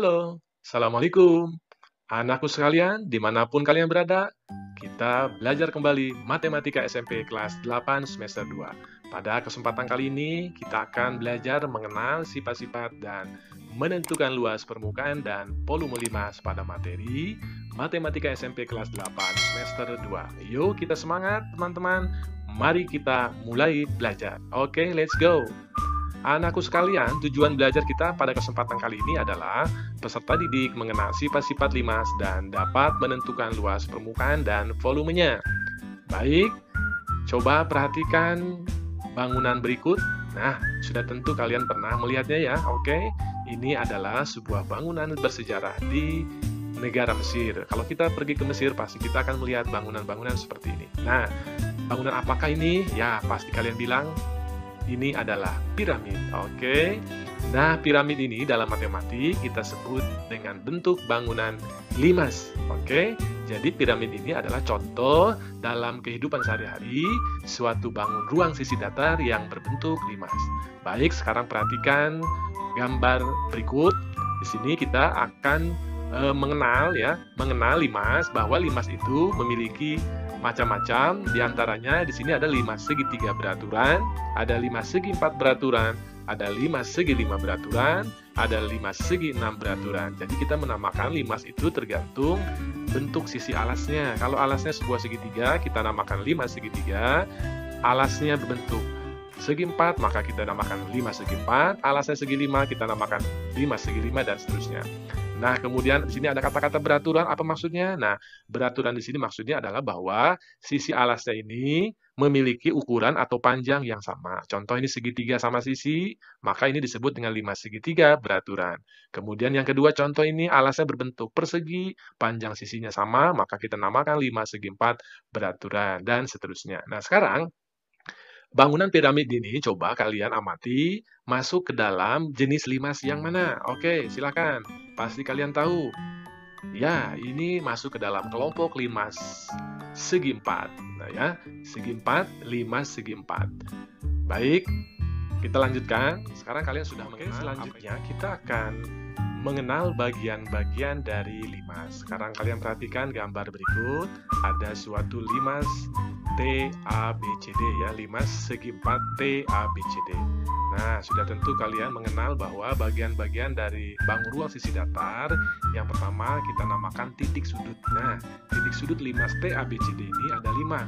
Halo, Assalamualaikum. Anakku sekalian, dimanapun kalian berada, kita belajar kembali Matematika SMP kelas 8 semester 2. Pada kesempatan kali ini, kita akan belajar mengenal sifat-sifat dan menentukan luas permukaan dan volume limas pada materi Matematika SMP kelas 8 semester 2. Yuk kita semangat teman-teman, mari kita mulai belajar. Oke, let's go. Anakku sekalian, tujuan belajar kita pada kesempatan kali ini adalah peserta didik mengenal sifat-sifat limas dan dapat menentukan luas permukaan dan volumenya. Baik, coba perhatikan bangunan berikut. Nah, sudah tentu kalian pernah melihatnya ya, oke? Ini adalah sebuah bangunan bersejarah di negara Mesir. Kalau kita pergi ke Mesir, pasti kita akan melihat bangunan-bangunan seperti ini. Nah, bangunan apakah ini? Ya, pasti kalian bilang, ini adalah piramid, oke? Nah, piramid ini dalam matematik kita sebut dengan bentuk bangunan limas, oke? Jadi piramid ini adalah contoh dalam kehidupan sehari-hari suatu bangun ruang sisi datar yang berbentuk limas. Baik, sekarang perhatikan gambar berikut. Di sini kita akan mengenal limas, bahwa limas itu memiliki macam-macam, diantaranya di sini ada 5 segitiga beraturan, ada 5 segi 4 beraturan, ada 5 segi 5 beraturan, ada 5 segi 6 beraturan. Jadi kita menamakan limas itu tergantung bentuk sisi alasnya. Kalau alasnya sebuah segitiga, kita namakan 5 segitiga. Alasnya berbentuk segi 4, maka kita namakan 5 segi 4. Alasnya segi 5, kita namakan 5 segi 5, dan seterusnya. Nah, kemudian di sini ada kata-kata beraturan, apa maksudnya? Nah, beraturan di sini maksudnya adalah bahwa sisi alasnya ini memiliki ukuran atau panjang yang sama. Contoh ini segitiga sama sisi, maka ini disebut dengan 5 segitiga beraturan. Kemudian yang kedua, contoh ini alasnya berbentuk persegi, panjang sisinya sama, maka kita namakan 5 segi 4 beraturan, dan seterusnya. Nah, sekarang bangunan piramid ini coba kalian amati masuk ke dalam jenis limas yang mana. Oke, silakan. Pasti kalian tahu. Ya, ini masuk ke dalam kelompok limas segi 4. Nah ya, segi 4, limas segi 4. Baik, kita lanjutkan. Sekarang kalian sudah mengenal. Selanjutnya kita akan mengenal bagian-bagian dari limas. Sekarang kalian perhatikan gambar berikut. Ada suatu limas TABCD ya, limas segi 4 TABCD. Nah, sudah tentu kalian mengenal bahwa bagian-bagian dari bangun ruang sisi datar yang pertama kita namakan titik sudut. Nah, titik sudut limas TABCD ini ada 5.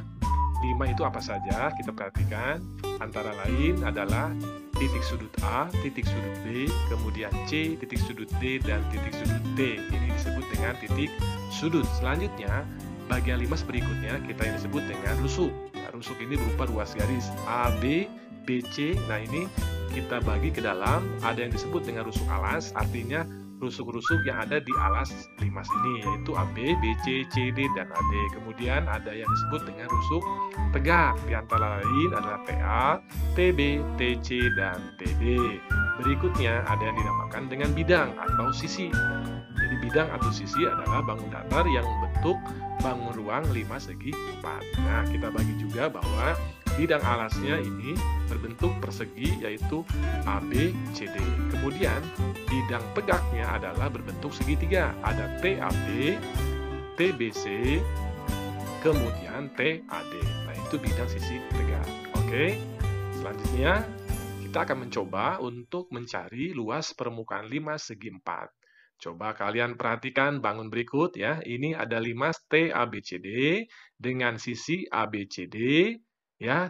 5 itu apa saja? Kita perhatikan. Antara lain adalah titik sudut A, titik sudut B, kemudian C, titik sudut D, dan titik sudut D. Ini disebut dengan titik sudut. Selanjutnya, bagian limas berikutnya kita yang disebut dengan rusuk. Nah, rusuk ini berupa ruas garis AB, BC. Nah, ini kita bagi ke dalam, ada yang disebut dengan rusuk alas, artinya rusuk-rusuk yang ada di alas limas ini, yaitu AB, BC, CD, dan AD. Kemudian ada yang disebut dengan rusuk tegak, di antara lain adalah TA, TB, TC, dan TD. Berikutnya ada yang dinamakan dengan bidang atau sisi. Jadi bidang atau sisi adalah bangun datar yang membentuk bangun ruang 5 segi 4. Nah, kita bagi juga bahwa bidang alasnya ini berbentuk persegi, yaitu AB, CD. Kemudian bidang tegaknya adalah berbentuk segitiga. Ada TAB, TBC, kemudian TAD. Nah, itu bidang sisi tegak. Oke. Selanjutnya kita akan mencoba untuk mencari luas permukaan limas segi 4. Coba kalian perhatikan bangun berikut ya. Ini ada limas TABCD dengan sisi ABCD ya.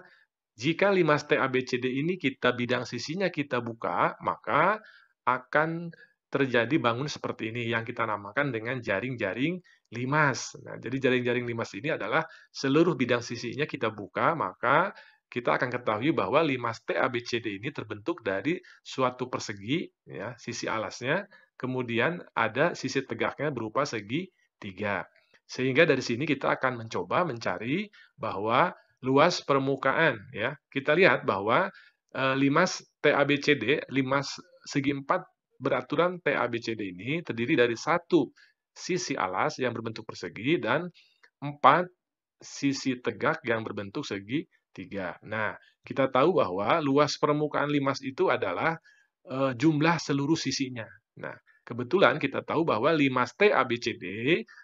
Jika limas TABCD ini kita bidang sisinya kita buka, maka akan terjadi bangun seperti ini yang kita namakan dengan jaring-jaring limas. Nah, jadi jaring-jaring limas ini adalah seluruh bidang sisinya kita buka, maka kita akan ketahui bahwa limas TABCD ini terbentuk dari suatu persegi ya, sisi alasnya, kemudian ada sisi tegaknya berupa segi 3. Sehingga dari sini kita akan mencoba mencari bahwa luas permukaan ya. Kita lihat bahwa limas TABCD, limas segi 4 beraturan TABCD ini terdiri dari satu sisi alas yang berbentuk persegi dan 4 sisi tegak yang berbentuk segi 3. Nah, kita tahu bahwa luas permukaan limas itu adalah jumlah seluruh sisinya. Nah, Kebetulan kita tahu bahwa limas TABCD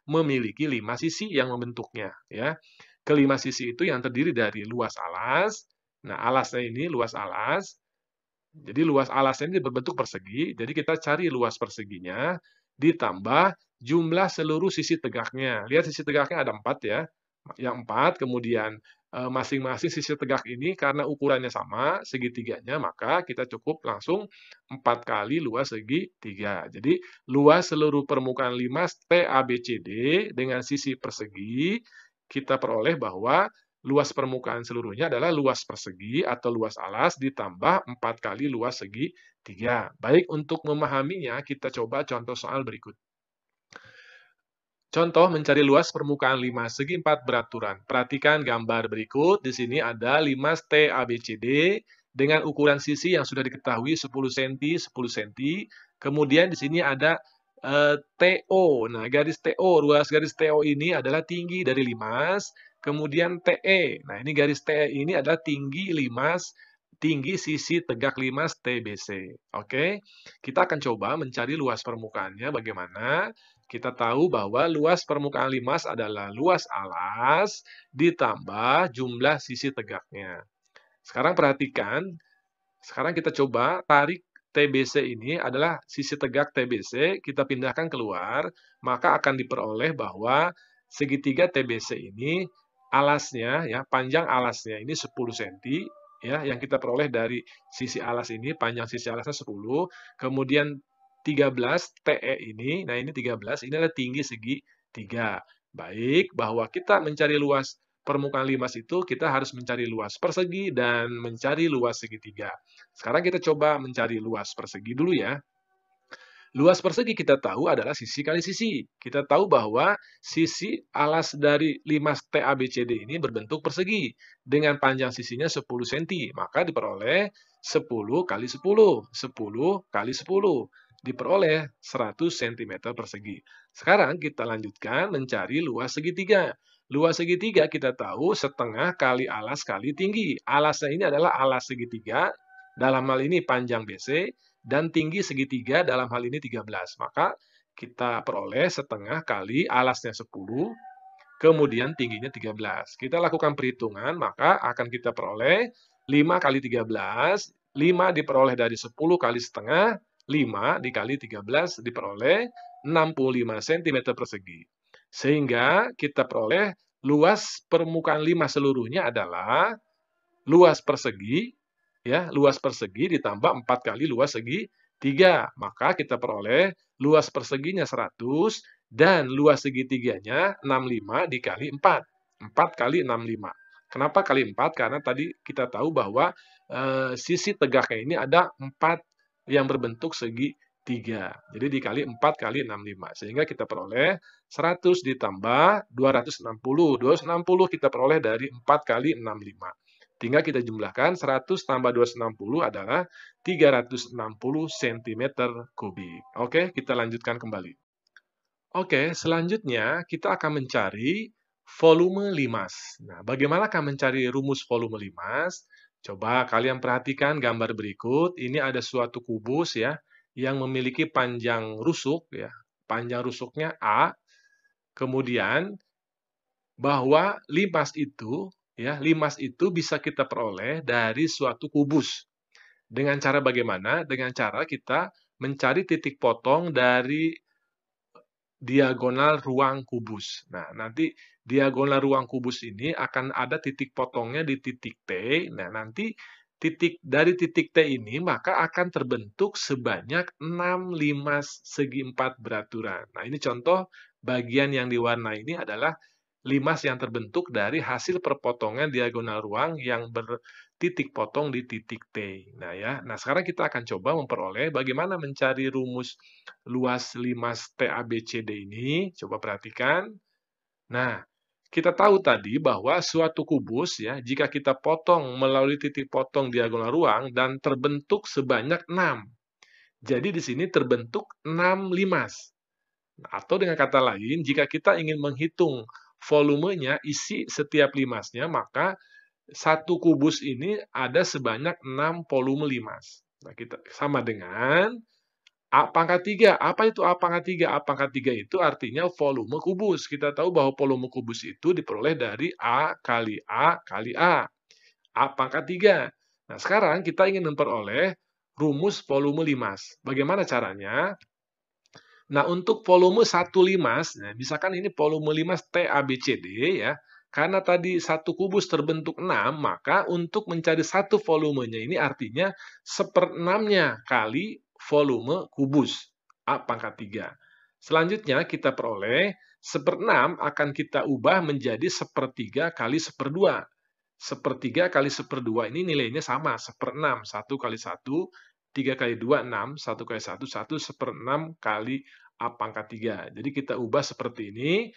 memiliki 5 sisi yang membentuknya, ya. Kelima sisi itu yang terdiri dari luas alas. Nah, alasnya ini luas alas. Jadi luas alasnya ini berbentuk persegi, jadi kita cari luas perseginya, ditambah jumlah seluruh sisi tegaknya. Lihat sisi tegaknya ada 4 ya, yang 4, kemudian masing-masing sisi tegak ini karena ukurannya sama, segitiganya, maka kita cukup langsung 4 kali luas segitiga. Jadi luas seluruh permukaan limas TABCD dengan sisi persegi, kita peroleh bahwa luas permukaan seluruhnya adalah luas persegi atau luas alas ditambah 4 kali luas segitiga. Baik, untuk memahaminya, kita coba contoh soal berikut. Contoh mencari luas permukaan limas segi 4 beraturan. Perhatikan gambar berikut. Di sini ada limas TABCD dengan ukuran sisi yang sudah diketahui 10 cm, 10 cm. Kemudian di sini ada TO. Nah, garis TO, ruas garis TO ini adalah tinggi dari limas. Kemudian TE. Nah, ini garis TE ini adalah tinggi limas, tinggi sisi tegak limas TBC. Oke, kita akan coba mencari luas permukaannya bagaimana. Kita tahu bahwa luas permukaan limas adalah luas alas ditambah jumlah sisi tegaknya. Sekarang perhatikan, sekarang kita coba tarik TBC ini adalah sisi tegak TBC, kita pindahkan keluar, maka akan diperoleh bahwa segitiga TBC ini alasnya, ya, panjang alasnya ini 10 cm, ya, yang kita peroleh dari sisi alas ini, panjang sisi alasnya 10, kemudian 13 TE ini, nah ini 13, ini adalah tinggi segitiga. Baik, bahwa kita mencari luas permukaan limas itu, kita harus mencari luas persegi dan mencari luas segitiga. Sekarang kita coba mencari luas persegi dulu ya. Luas persegi kita tahu adalah sisi kali sisi. Kita tahu bahwa sisi alas dari limas TABCD ini berbentuk persegi dengan panjang sisinya 10 cm. Maka diperoleh 10 kali 10, 10 kali 10. Diperoleh 100 cm persegi. Sekarang kita lanjutkan mencari luas segitiga. Luas segitiga kita tahu setengah kali alas kali tinggi. Alasnya ini adalah alas segitiga, dalam hal ini panjang BC, dan tinggi segitiga dalam hal ini 13. Maka kita peroleh setengah kali alasnya 10, kemudian tingginya 13. Kita lakukan perhitungan, maka akan kita peroleh 5 kali 13, 5 diperoleh dari 10 kali setengah, 5 dikali 13 diperoleh 65 cm persegi. Sehingga kita peroleh luas permukaan limas seluruhnya adalah luas persegi, ya, luas persegi ditambah 4 kali luas segitiga. Maka kita peroleh luas perseginya 100 dan luas segitiganya 65 dikali 4. 4 kali 65. Kenapa kali 4? Karena tadi kita tahu bahwa sisi tegaknya ini ada 4 yang berbentuk segitiga. Jadi dikali 4 kali 65. Sehingga kita peroleh 100 ditambah 260. 260 kita peroleh dari 4 kali 65. Tinggal kita jumlahkan, 100 tambah 260 adalah 360 cm kubik. Oke, kita lanjutkan kembali. Oke, selanjutnya kita akan mencari volume limas. Nah, bagaimanakah mencari rumus volume limas? Coba kalian perhatikan gambar berikut. Ini ada suatu kubus ya, yang memiliki panjang rusuk ya. Panjang rusuknya A. Kemudian bahwa limas itu bisa kita peroleh dari suatu kubus. Dengan cara bagaimana? Dengan cara kita mencari titik potong dari diagonal ruang kubus. Nah, nanti diagonal ruang kubus ini akan ada titik potongnya di titik T. Nah, nanti dari titik T ini maka akan terbentuk sebanyak 6 limas segi 4 beraturan. Nah, ini contoh bagian yang diwarnai ini adalah limas yang terbentuk dari hasil perpotongan diagonal ruang yang bertitik potong di titik T. Nah, ya. Nah, sekarang kita akan coba memperoleh bagaimana mencari rumus luas limas TABCD ini. Coba perhatikan. Nah, kita tahu tadi bahwa suatu kubus ya, jika kita potong melalui titik potong diagonal ruang dan terbentuk sebanyak 6. Jadi di sini terbentuk 6 limas. Atau dengan kata lain, jika kita ingin menghitung volumenya, isi setiap limasnya, maka satu kubus ini ada sebanyak 6 volume limas. Nah, kita sama dengan A pangkat 3, apa itu A pangkat 3? A pangkat 3 itu artinya volume kubus. Kita tahu bahwa volume kubus itu diperoleh dari A kali A kali A. A pangkat 3. Nah, sekarang kita ingin memperoleh rumus volume limas. Bagaimana caranya? Nah, untuk volume satu limas, nah misalkan ini volume limas TABCD ya, karena tadi satu kubus terbentuk 6, maka untuk mencari satu volumenya ini artinya seperenamnya kali volume kubus, A pangkat 3. Selanjutnya kita peroleh seperenam akan kita ubah menjadi sepertiga kali seperdua. Sepertiga kali seperdua ini nilainya sama, seperenam. 1 kali 1, 3 kali 2, 6. 1 kali 1, 1 seperenam kali A pangkat 3. Jadi kita ubah seperti ini.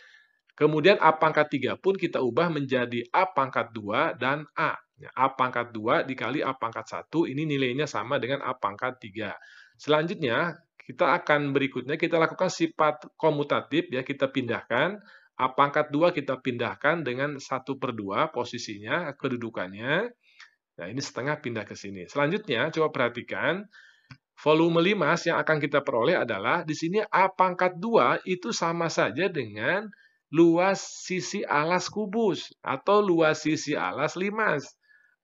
Kemudian A pangkat 3 pun kita ubah menjadi A pangkat 2 dan A. Ya, A pangkat 2 dikali A pangkat 1, ini nilainya sama dengan A pangkat 3. Selanjutnya, kita akan berikutnya kita lakukan sifat komutatif, ya kita pindahkan. A pangkat 2 kita pindahkan dengan 1/2 posisinya, kedudukannya. Nah, ini setengah pindah ke sini. Selanjutnya, coba perhatikan. Volume limas yang akan kita peroleh adalah di sini A pangkat 2 itu sama saja dengan luas sisi alas kubus atau luas sisi alas limas.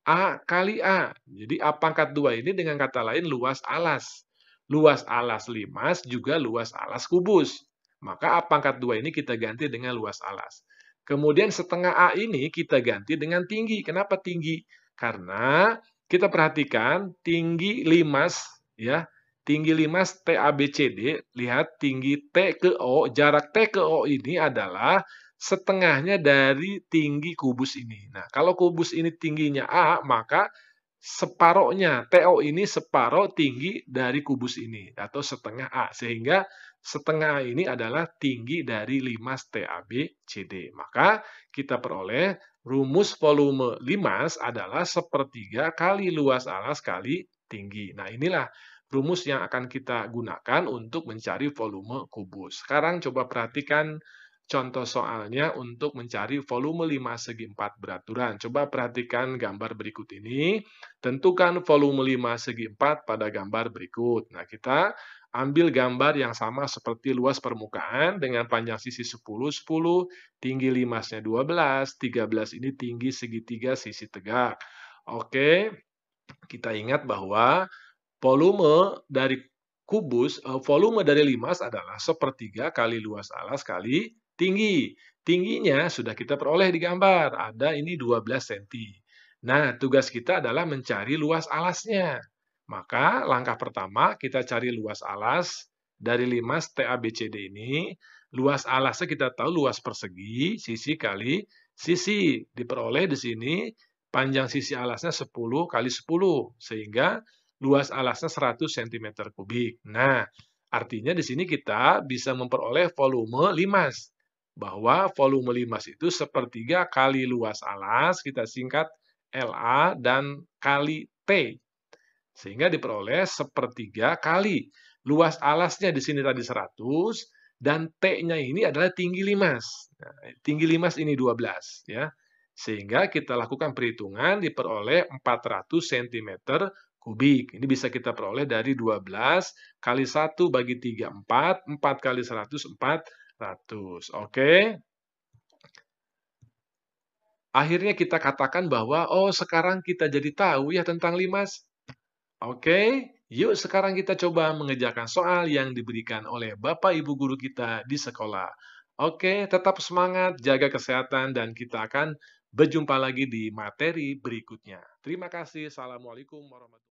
A kali A. Jadi A pangkat 2 ini dengan kata lain luas alas. Luas alas limas juga luas alas kubus. Maka A pangkat 2 ini kita ganti dengan luas alas. Kemudian setengah A ini kita ganti dengan tinggi. Kenapa tinggi? Karena kita perhatikan tinggi limas, ya, tinggi limas TABCD, lihat tinggi T ke O, jarak T ke O ini adalah setengahnya dari tinggi kubus ini. Nah, kalau kubus ini tingginya A, maka separohnya, TO ini separoh tinggi dari kubus ini, atau setengah A. Sehingga setengah A ini adalah tinggi dari limas TABCD. Maka kita peroleh rumus volume limas adalah sepertiga kali luas alas kali tinggi. Nah, inilah rumus yang akan kita gunakan untuk mencari volume kubus. Sekarang coba perhatikan contoh soalnya untuk mencari volume 5 segi 4 beraturan. Coba perhatikan gambar berikut ini. Tentukan volume 5 segi 4 pada gambar berikut. Nah, kita ambil gambar yang sama seperti luas permukaan dengan panjang sisi 10, 10, tinggi limasnya 12, 13 ini tinggi segitiga sisi tegak. Oke, kita ingat bahwa volume dari limas adalah sepertiga kali luas alas kali tinggi. Tingginya sudah kita peroleh di gambar, ada ini 12 cm. Nah, tugas kita adalah mencari luas alasnya. Maka langkah pertama kita cari luas alas dari limas TABCD ini. Luas alasnya kita tahu luas persegi, sisi kali sisi. Diperoleh di sini panjang sisi alasnya 10 kali 10, sehingga luas alasnya 100 cm kubik. Nah, artinya di sini kita bisa memperoleh volume limas. Bahwa volume limas itu sepertiga kali luas alas, kita singkat LA, dan kali T. Sehingga diperoleh sepertiga kali. Luas alasnya di sini tadi 100, dan T-nya ini adalah tinggi limas. Nah, tinggi limas ini 12. Ya. Sehingga kita lakukan perhitungan diperoleh 400 cm kubik. Ini bisa kita peroleh dari 12 kali 1 bagi 3, 4. 4 kali 100, 400. Oke. Akhirnya kita katakan bahwa, oh sekarang kita jadi tahu ya tentang limas. Oke, yuk sekarang kita coba mengerjakan soal yang diberikan oleh Bapak Ibu guru kita di sekolah. Oke, tetap semangat, jaga kesehatan, dan kita akan berjumpa lagi di materi berikutnya. Terima kasih. Assalamualaikum warahmatullahi wabarakatuh.